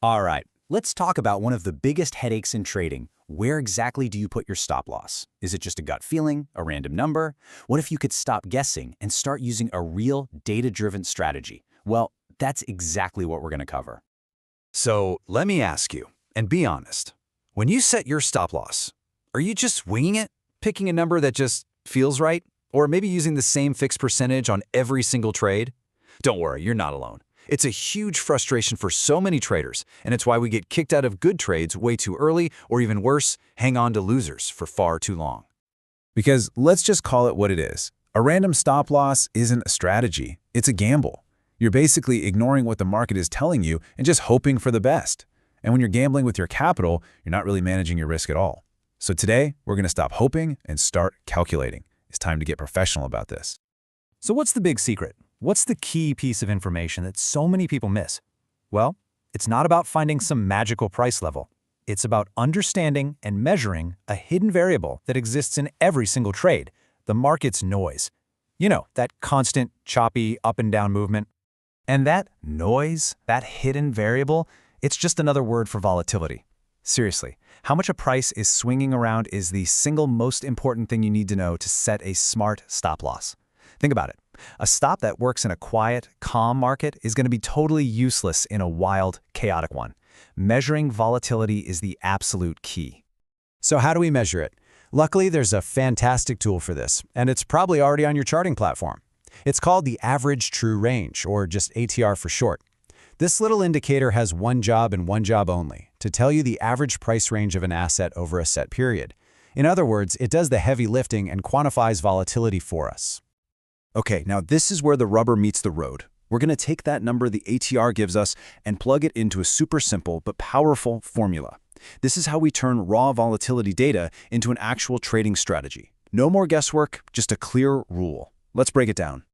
All right, let's talk about one of the biggest headaches in trading. Where exactly do you put your stop loss? Is it just a gut feeling, a random number? What if you could stop guessing and start using a real data-driven strategy? Well, that's exactly what we're going to cover. So let me ask you, and be honest, when you set your stop loss, are you just winging it, picking a number that just feels right, or maybe using the same fixed percentage on every single trade? Don't worry, you're not alone. It's a huge frustration for so many traders, and it's why we get kicked out of good trades way too early, or even worse, hang on to losers for far too long. Because let's just call it what it is. A random stop loss isn't a strategy, it's a gamble. You're basically ignoring what the market is telling you and just hoping for the best. And when you're gambling with your capital, you're not really managing your risk at all. So today, we're going to stop hoping and start calculating. It's time to get professional about this. So what's the big secret? What's the key piece of information that so many people miss? Well, it's not about finding some magical price level. It's about understanding and measuring a hidden variable that exists in every single trade, the market's noise. You know, that constant, choppy, up and down movement. And that noise, that hidden variable, it's just another word for volatility. Seriously, how much a price is swinging around is the single most important thing you need to know to set a smart stop loss. Think about it. A stop that works in a quiet, calm market is going to be totally useless in a wild, chaotic one. Measuring volatility is the absolute key. So how do we measure it? Luckily, there's a fantastic tool for this, and it's probably already on your charting platform. It's called the Average True Range, or just ATR for short. This little indicator has one job and one job only, to tell you the average price range of an asset over a set period. In other words, it does the heavy lifting and quantifies volatility for us. Okay, now this is where the rubber meets the road. We're going to take that number the ATR gives us and plug it into a super simple but powerful formula. This is how we turn raw volatility data into an actual trading strategy. No more guesswork, just a clear rule. Let's break it down.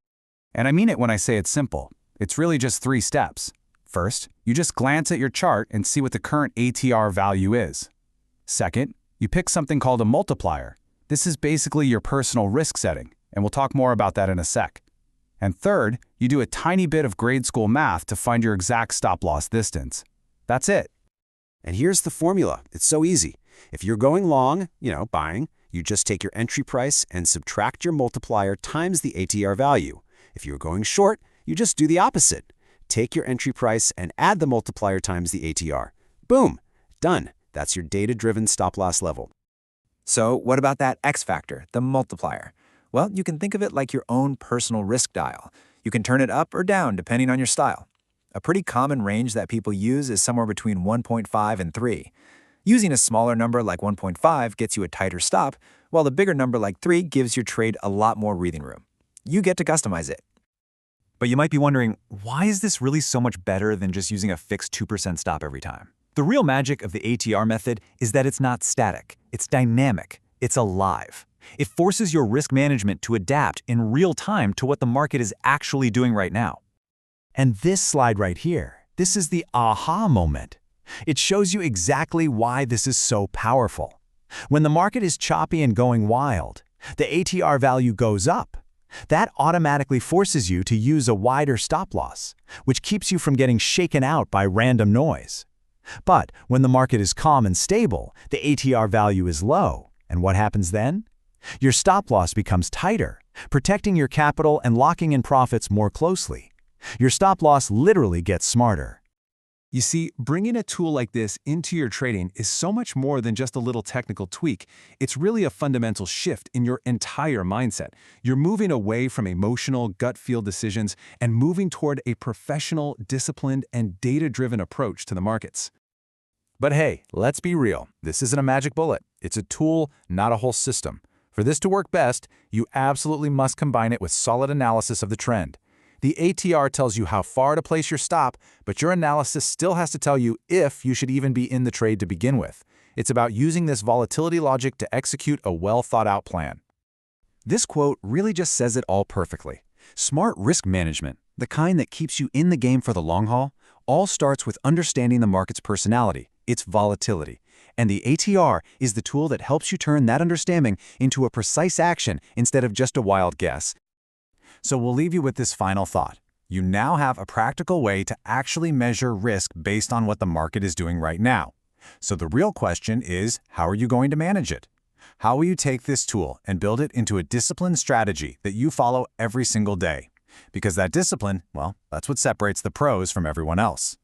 And I mean it when I say it's simple. It's really just 3 steps. First, you just glance at your chart and see what the current ATR value is. Second, you pick something called a multiplier. This is basically your personal risk setting, and we'll talk more about that in a sec. And third, you do a tiny bit of grade school math to find your exact stop-loss distance. That's it. And here's the formula. It's so easy. If you're going long, buying, you just take your entry price and subtract your multiplier times the ATR value. If you're going short, you just do the opposite. Take your entry price and add the multiplier times the ATR. Boom! Done. That's your data-driven stop-loss level. So what about that X factor, the multiplier? Well, you can think of it like your own personal risk dial. You can turn it up or down depending on your style. A pretty common range that people use is somewhere between 1.5 and 3. Using a smaller number like 1.5 gets you a tighter stop, while the bigger number like 3 gives your trade a lot more breathing room. You get to customize it. But you might be wondering, why is this really so much better than just using a fixed 2% stop every time? The real magic of the ATR method is that it's not static, it's dynamic, it's alive. It forces your risk management to adapt in real time to what the market is actually doing right now. And this slide right here, this is the aha moment. It shows you exactly why this is so powerful. When the market is choppy and going wild, the ATR value goes up. That automatically forces you to use a wider stop loss, which keeps you from getting shaken out by random noise. But when the market is calm and stable, the ATR value is low. And what happens then? Your stop loss becomes tighter, protecting your capital and locking in profits more closely. Your stop loss literally gets smarter. You see, bringing a tool like this into your trading is so much more than just a little technical tweak. It's really a fundamental shift in your entire mindset. You're moving away from emotional, gut feel decisions and moving toward a professional, disciplined, and data-driven approach to the markets. But hey, let's be real. This isn't a magic bullet. It's a tool, not a whole system. For this to work best, you absolutely must combine it with solid analysis of the trend. The ATR tells you how far to place your stop, but your analysis still has to tell you if you should even be in the trade to begin with. It's about using this volatility logic to execute a well-thought-out plan. This quote really just says it all perfectly. Smart risk management, the kind that keeps you in the game for the long haul, all starts with understanding the market's personality, its volatility. And the ATR is the tool that helps you turn that understanding into a precise action instead of just a wild guess. So we'll leave you with this final thought. You now have a practical way to actually measure risk based on what the market is doing right now. So the real question is, how are you going to manage it? How will you take this tool and build it into a disciplined strategy that you follow every single day? Because that discipline, well, that's what separates the pros from everyone else.